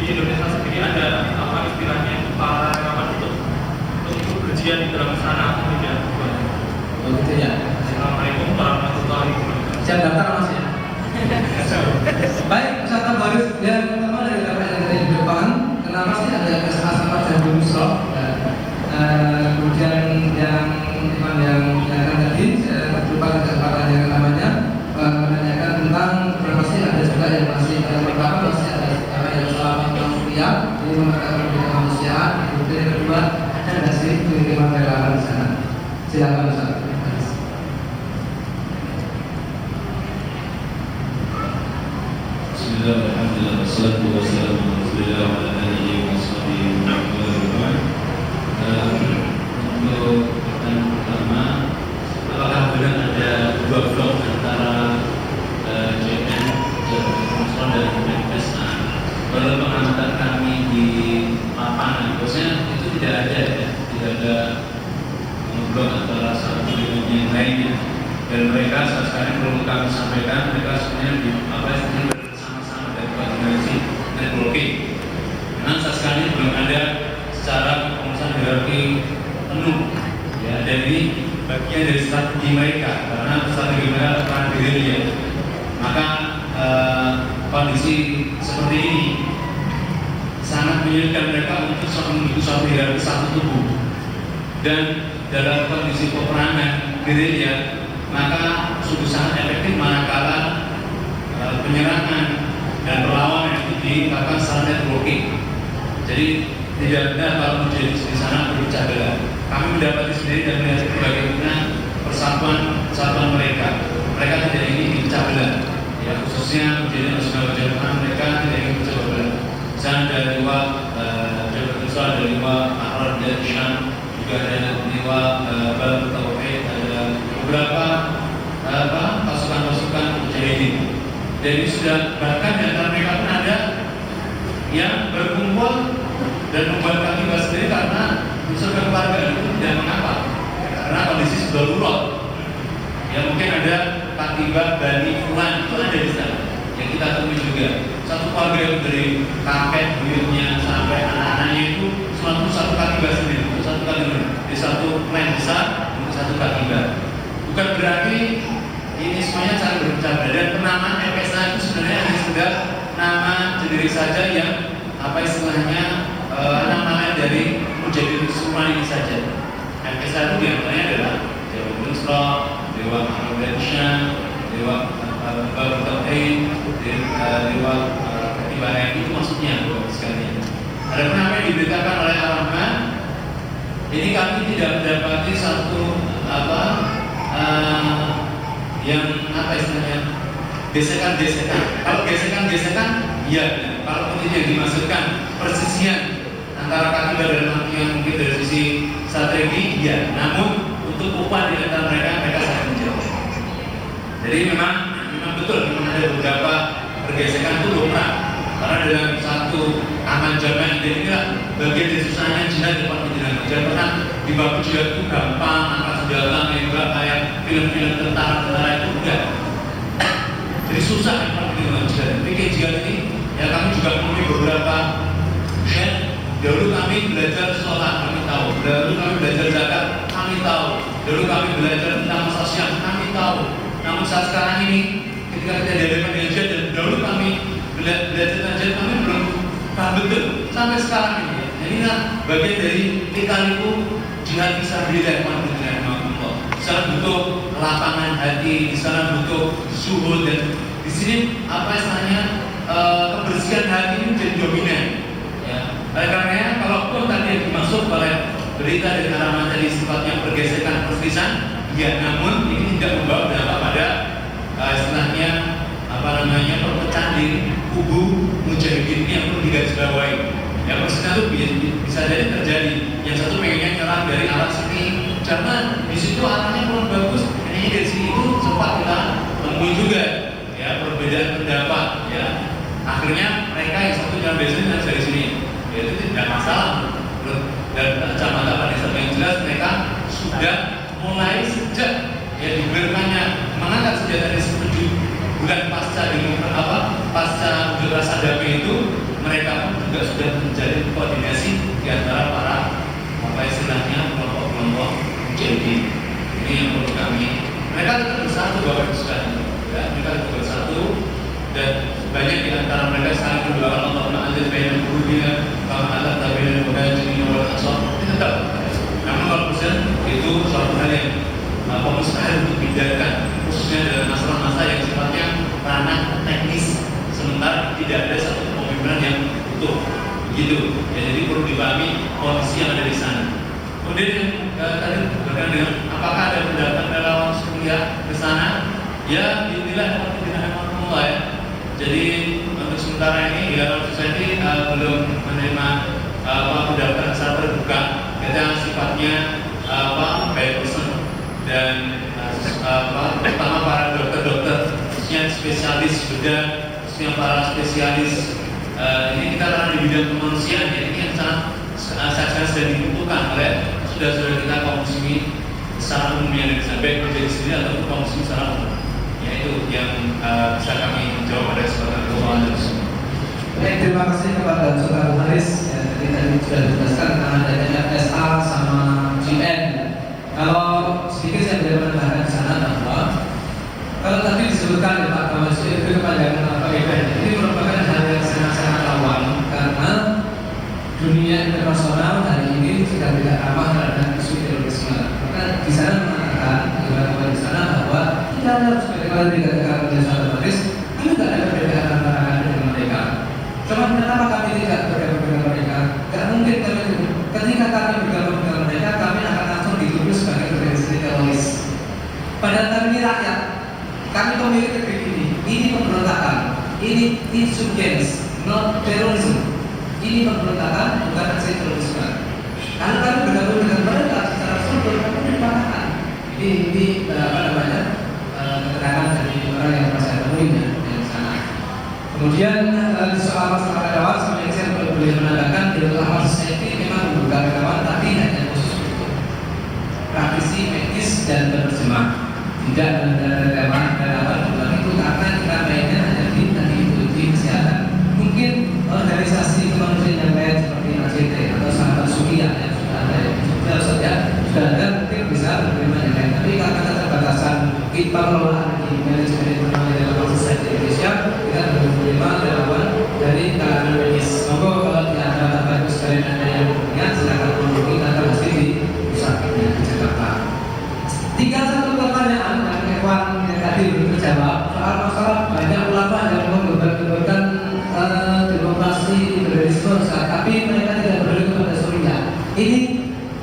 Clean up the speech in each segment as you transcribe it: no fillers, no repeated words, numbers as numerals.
Indonesia sendiri ada apa istilahnya para relawan untuk ikut berjian di dalam sana tidak? Oh gitu ya. Assalamualaikum warahmatullahi wabarakatuh. Siap daftar Mas ya. Baik, peserta baru yang pertama dari Bapak yang ada di depan. Kenapa sih ada sama dan belum slot? Kemudian yang tadi saya lupa kesempatan yang namanya menanyakan tentang berapa sih ada juga yang masih pertama masih ada yang selama kuliah jadi memakai pendidikan kemanusiaan. Kemudian yang kedua ada sih pengiriman relawan di sana. Silakan Ustaz. Alhamdulillah, wassalatu wassalamu ala Rasulillah wa ala alihi wa sahbihi wa man. Untuk pertanyaan pertama, apakah benar ada dua blok antara JN, Jawa dan Menkes? Kalau pengamatan kami di lapangan, biasanya itu tidak ada ya, tidak ada blok antara satu dengan yang lainnya. Dan mereka saat sekarang perlu kami sampaikan, mereka sebenarnya di apa istilahnya networking. Memang saat sekarang belum ada secara pengurusan hierarki penuh ya, dari bagian dari strategi mereka karena strategi mereka akan gerilya. Maka kondisi seperti ini sangat menyulitkan mereka untuk membentuk suatu hierarki satu tubuh. Dan dalam kondisi peperangan gerilya, maka sungguh sangat efektif manakala penyerangan dan perlawanan itu dilakukan secara networking. Jadi tidak benar kalau menjadi di sana berpecah belah. Kami mendapati sendiri dan melihat bagaimana persatuan mereka. Mereka tidak ingin dipecah belah. Ya, khususnya menjadi nasional Jerman mereka tidak ingin dipecah belah. Misalnya dari liwa Jawa dari liwa Arab dan Syam, juga ada liwa Bal Tauhid, ada beberapa pasukan-pasukan mujahidin. Jadi sudah bahkan di antara mereka pun ada yang berkumpul dan membuat katiba sendiri karena unsur kekeluargaan itu tidak mengapa karena kondisi sudah lurut. Ya mungkin ada katiba Bani Fulan itu ada di sana yang kita temui juga. Satu keluarga yang dari kakek buyutnya sampai anak-anaknya itu satu katiba sendiri, satu katiba di satu klan besar untuk satu katiba. Bukan berarti ini semuanya saling berpecah belah dan penamaan MPSA itu sebenarnya hanya sekedar nama sendiri saja yang apa istilahnya nama dari Mujahidin Suman ini saja. MPSA itu diantaranya adalah Jawa Nusra, Dewa Mahamadiyah, Dewa Baru Tauhid, Dewa Ketibahan itu maksudnya sekalian. Ada nama yang diberitakan oleh Ar-Rahman. Ini kami tidak mendapati satu yang apa istilahnya gesekan-gesekan. Kalau gesekan-gesekan, ya. Kalau yang dimaksudkan persisian antara katiba dan hati yang mungkin dari sisi strategi, ya. Namun untuk upah di antara mereka sangat menjauh. Jadi memang betul, memang ada beberapa pergesekan itu lumrah. Karena dalam satu aman zaman inilah bagian dari susahnya jihad depan penjelasan. Jangan pernah dibawa jihad itu gampang, angkat senjata, nembak kayak film-film tentara itu enggak. Jadi susah depan penjelasan jihad. Tapi jihad ini ya kami juga menemui beberapa ya, dahulu kami belajar sholat, kami tahu. Dahulu kami belajar zakat, kami tahu. Dahulu kami belajar tentang sosial, kami tahu. Namun saat sekarang ini ketika kita dihadapkan dengan jihad dan dahulu kami belajar tentang kami belum paham betul sampai sekarang ini. Jadi bagian dari kita itu jihad bisa beda dengan Allah. Di sana butuh lapangan hati, di sana butuh zuhud dan di sini apa istilahnya kebersihan hati ini menjadi dominan. Ya. Oleh karenanya kalaupun tadi yang dimaksud oleh berita dari Ar-Rahman tadi sifatnya pergesekan perselisihan, ya namun ini tidak membawa dampak pada istilahnya perpecahan di kubu mujahidin yang perlu digarisbawahi. Ya persisnya itu bisa jadi terjadi. Yang satu pengennya nyerang dari arah sini, karena di situ arahnya kurang bagus. Ini dari sini itu sempat kita temui juga, ya perbedaan pendapat. Ya akhirnya mereka yang satu jangan biasanya dari sini, ya itu tidak masalah. Dan kacamata pada yang jelas mereka sudah mulai sejak ya diberikannya mengangkat senjata dari 7 bulan pasca pasca unjuk rasa damai itu mereka pun juga sudah menjalin koordinasi di antara para istilahnya kelompok-kelompok jadi ini yang perlu kami. Mereka tetap bersatu Bapak Ibu sekalian, ya, mereka tetap bersatu dan banyak di antara mereka saling berdoa Allahumma anzil bainal qulubi kama anzalta bainal muhajirin wal ansar. Tetap. Namun kalau misalnya itu suatu hal yang mustahil untuk dihindarkan, khususnya dalam masalah-masalah yang sifatnya ranah teknis, sementara tidak ada satu pemimpinan yang utuh, begitu. Ya, jadi perlu dipahami kondisi yang ada di sana. Kemudian yang tadi berkaitan dengan apakah ada pendatang relawan Suriah ke sana? Ya, inilah tidak Allah ya. Jadi untuk sementara ini Hilal Society belum menerima pendaftaran secara terbuka. Kita sifatnya by person dan terutama para dokter-dokter yang spesialis bedah, yang para spesialis ini kita karena di bidang kemanusiaan, jadi ini yang sangat sudah dibutuhkan oleh saudara-saudara kita kaum muslimin secara umum yang bisa baik menjadi sendiri atau kaum muslimin secara umum. Yaitu yang bisa kami jawab pada kesempatan ini. Baik, terima kasih kepada Saudara Haris. Tadi sudah dijelaskan adanya SA sama GN. Kalau sedikit saya boleh menambahkan di sana bahwa kalau tadi disebutkan ya Pak bahwa itu kepanjangan apa event ini merupakan hal yang sangat-sangat rawan karena dunia internasional hari ini sudah tidak ramah terhadap isu terorisme. Maka di sana mengatakan di sana bahwa tidak ada sebagaimana dikatakan oleh Saudara Haris, tidak ada perbedaan antara kami dengan mereka. Cuma kenapa kami tidak bergabung dengan mereka? Tidak mungkin kami ketika kami bergabung dengan mereka, kami akan langsung dituduh sebagai organisasi teroris. Padahal kami rakyat, kami pemilik negeri ini pemberontakan, ini insurgency, not terrorism. Ini pemberontakan bukan aksi terorisme. Kalau kami bergabung dengan mereka secara struktur, kami dipatahkan. Ini apa namanya keterangan dari orang yang pernah saya temui di sana. Kemudian di soal masalah relawan, sebenarnya saya boleh menandakan di dalam Society memang membuka relawan, tapi hanya khusus untuk praktisi, medis dan penerjemah. Tidak ada relawan itu karena kita mainnya hanya di kesehatan. Mungkin organisasi kemanusiaan yang lain seperti ACT atau sahabat Suriah yang sudah ada sudah ada mungkin bisa menerima yang lain. Tapi karena keterbatasan kita pengelolaan di manajemen dalam Society Indonesia, kita belum menerima relawan dari kalangan medis. Semoga kalau di antara bagus sekalian ada yang punya silakan menghubungi kantor hasil di pusat di Jakarta. Tinggal satu pertanyaan yang Ewan yang tadi belum terjawab soal masalah banyak ulama yang menggambarkan demokrasi liberalisme, tapi mereka tidak beralih kepada Suriah. Ini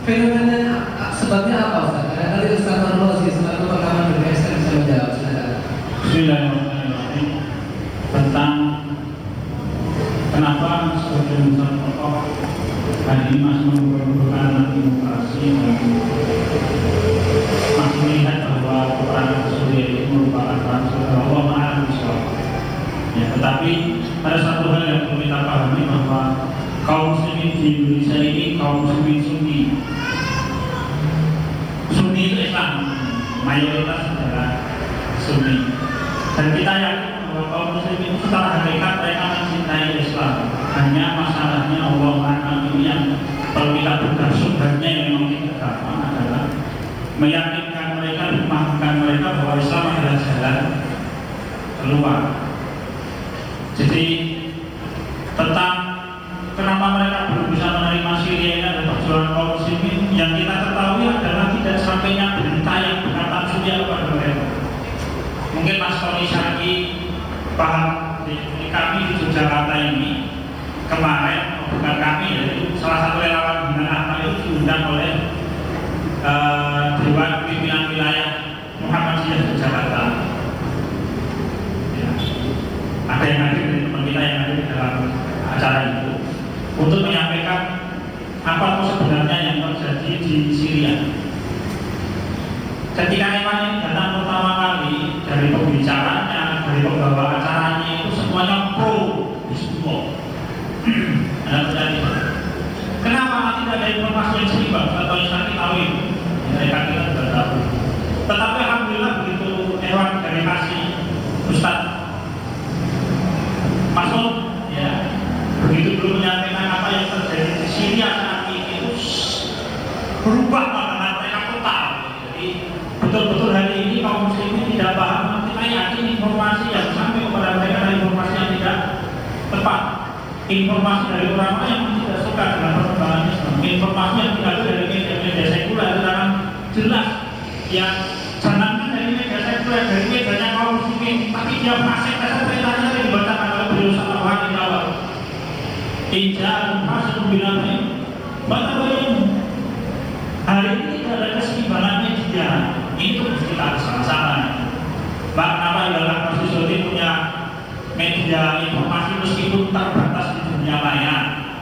fenomena sebabnya apa Ustaz? Barangkali Ustaz Marlozi selaku pengamat BPS bisa menjawab. Bismillahirrahmanirrahim. Tentang kenapa sebagian besar tokoh hari ini masih memperlukan demokrasi dan masih melihat bahwa peperangan Suriah itu merupakan perang saudara Allah Maha Besar. Ya, tetapi ada satu hal yang perlu kita pahami bahwa kaum muslimin di Indonesia ini kaum muslimin Sunni. Sunni itu Islam, mayoritas adalah Sunni. Dan kita yakin bahwa kaum muslimin secara hakikat mereka mencintai Islam. Hanya masalahnya Allah Ta'ala ini yang perlu kita buka sumbernya yang memang kita dapat adalah meyakinkan mereka, memahamkan mereka bahwa Islam adalah jalan keluar. Jadi tentang kenapa mereka belum bisa menerima Syria dan perjuangan kaum muslimin, yang kita ketahui adalah tidak sampainya berita yang berkata Syria kepada mereka. Mungkin Mas Tony Syarki paham di kami di Yogyakarta ini kemarin, bukan kami, yaitu salah satu relawan binaan kami itu diundang oleh Dewan Pimpinan Wilayah Muhammadiyah Yogyakarta. Ada yang hadir dari teman kita yang hadir di dalam acara itu untuk menyampaikan apa sebenarnya yang terjadi di Syria. Ketika Eman ini datang pertama kali, dari pembicaranya, dari pembawa acaranya itu semuanya pro Hizbullah. Kenapa tidak ada informasi yang seimbang? Atau yang sakit tahu itu? Mereka kita tidak tahu. Tetapi alhamdulillah begitu Ewan dari kasih Ustaz berubah pandangan mereka total. Jadi betul-betul hari ini kaum muslimin tidak paham, kita yakin informasi yang sampai kepada mereka adalah informasi yang tidak tepat. Informasi dari orang-orang yang tidak suka dengan perkembangan Islam, informasi yang tidak dari media sekuler itu adalah jelas yang jangankan dari media sekuler, dari medianya kaum muslimin, tapi dia masih perintahnya yang dibacakan oleh beliau sallallahu alaihi wasallam. Ijazah masuk bilang baca bayang hari ini tidak ada keseimbangan media, itu harus kita bersama-sama. Kenapa Yalah Konstitusi punya media informasi meskipun terbatas di dunia maya,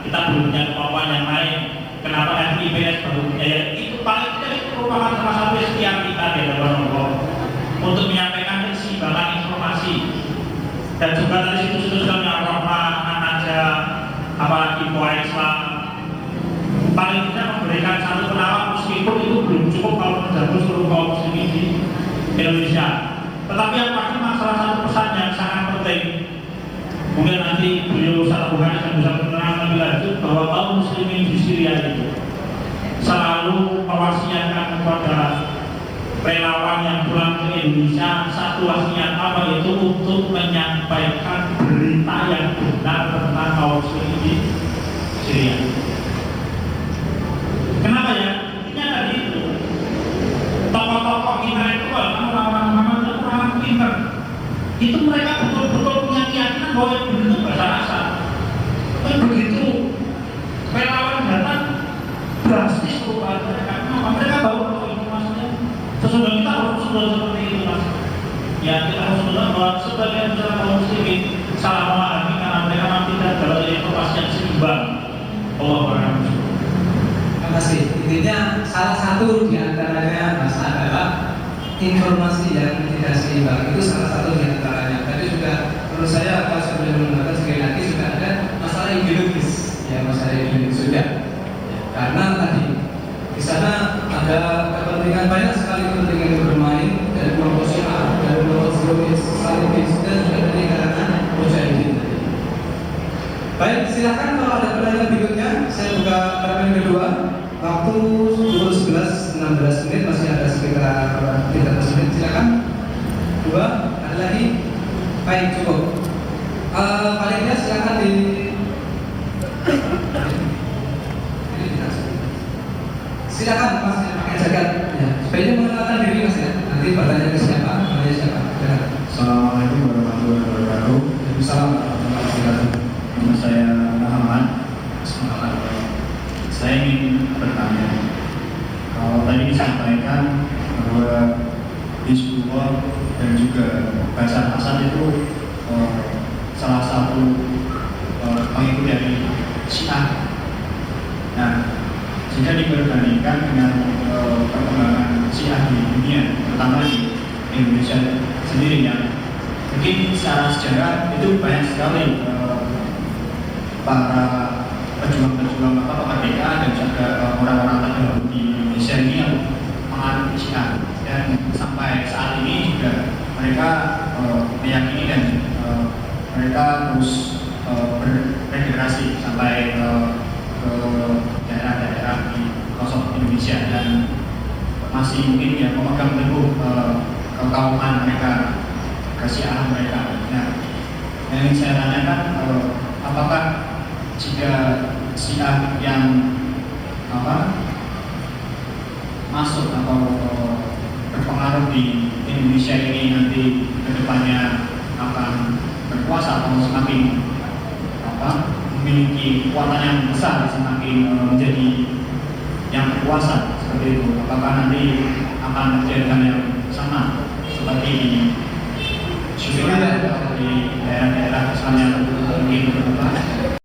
kita belum punya kemampuan yang lain. Kenapa FIPS baru punya? Ya, itu paling tidak itu merupakan salah satu ikhtiar kita di dalam Allah untuk menyampaikan keseimbangan informasi. Dan juga dari situs-situs yang Rahmah, An-Najah, apalagi Poa Islam, paling tidak memberikan satu penawar meskipun itu belum cukup kalau menjaga seluruh kaum muslimin di Indonesia. Tetapi yang pasti salah satu pesan yang sangat penting, mungkin nanti beliau Ustaz Bukhari akan bisa menerangkan lebih lanjut bahwa kaum muslimin di Syria itu selalu mewasiatkan kepada relawan yang pulang ke Indonesia satu wasiat apa itu untuk menyampaikan berita yang benar tentang kaum muslimin di Syria. Kenapa ya? Intinya tadi itu tokoh-tokoh kita itu orang-orang pintar. Itu mereka betul-betul punya keyakinan bahwa yang benar itu bahasa Arab. Tapi begitu relawan datang drastis perubahan mereka. Kenapa? Mereka baru informasinya. Sesudah kita harus sudah seperti itu mas. Ya kita harus sudah bahwa sebagian besar kaum muslimin salah memahami karena mereka memang tidak dapat informasi yang seimbang. Allah berkata. Terima kasih. Intinya salah satu di antaranya mas adalah informasi yang tidak seimbang, itu salah satu di antaranya. Tadi juga menurut saya kalau saya boleh mengatakan sekali lagi sudah ada masalah ideologis, ya masalah ideologis sudah. Ya, karena tadi di sana ada kepentingan banyak sekali kepentingan yang bermain dari kelompok Syiah, dari kelompok Zionis, Salibis dan juga dari kalangan Mujahidin. Baik, silakan kalau ada pertanyaan berikutnya, saya buka pertanyaan kedua. Waktu pukul 11.16 menit masih ada sekitar 13 menit. Silakan. Dua, ada lagi? Baik, cukup. Paling tidak silakan di. Silakan Mas yang pakai jaket. Ya, sebaiknya mengenalkan diri Mas ya. Nanti pertanyaan ke siapa? Namanya siapa? Silakan. Assalamualaikum warahmatullahi wabarakatuh. Waalaikumsalam warahmatullahi wabarakatuh. Nama saya Muhammad. Saya ingin bertanya, kalau tadi disampaikan bahwa Hizbullah dan juga Bashar Assad itu salah satu pengikut dari Syiah. Nah, jika diperbandingkan dengan perkembangan Syiah di dunia, terutama di Indonesia sendiri, yang mungkin secara sejarah itu banyak sekali para pejuang-pejuang kemerdekaan dan juga orang-orang terdahulu di Indonesia ini yang menganut Syiah, dan sampai saat ini juga mereka meyakini dan mereka terus bermigrasi sampai ke daerah-daerah di pelosok Indonesia dan masih mungkin ya memegang teguh kekauman mereka, kesyiahan mereka. Nah, yang ingin saya tanyakan, apakah jika Syiah yang masuk atau berpengaruh di Indonesia ini nanti kedepannya akan berkuasa atau semakin memiliki kekuatan yang besar, semakin menjadi yang berkuasa seperti itu, apakah nanti akan terjadi hal yang sama seperti di Syria atau di daerah-daerah Islam yang mungkin berkembang?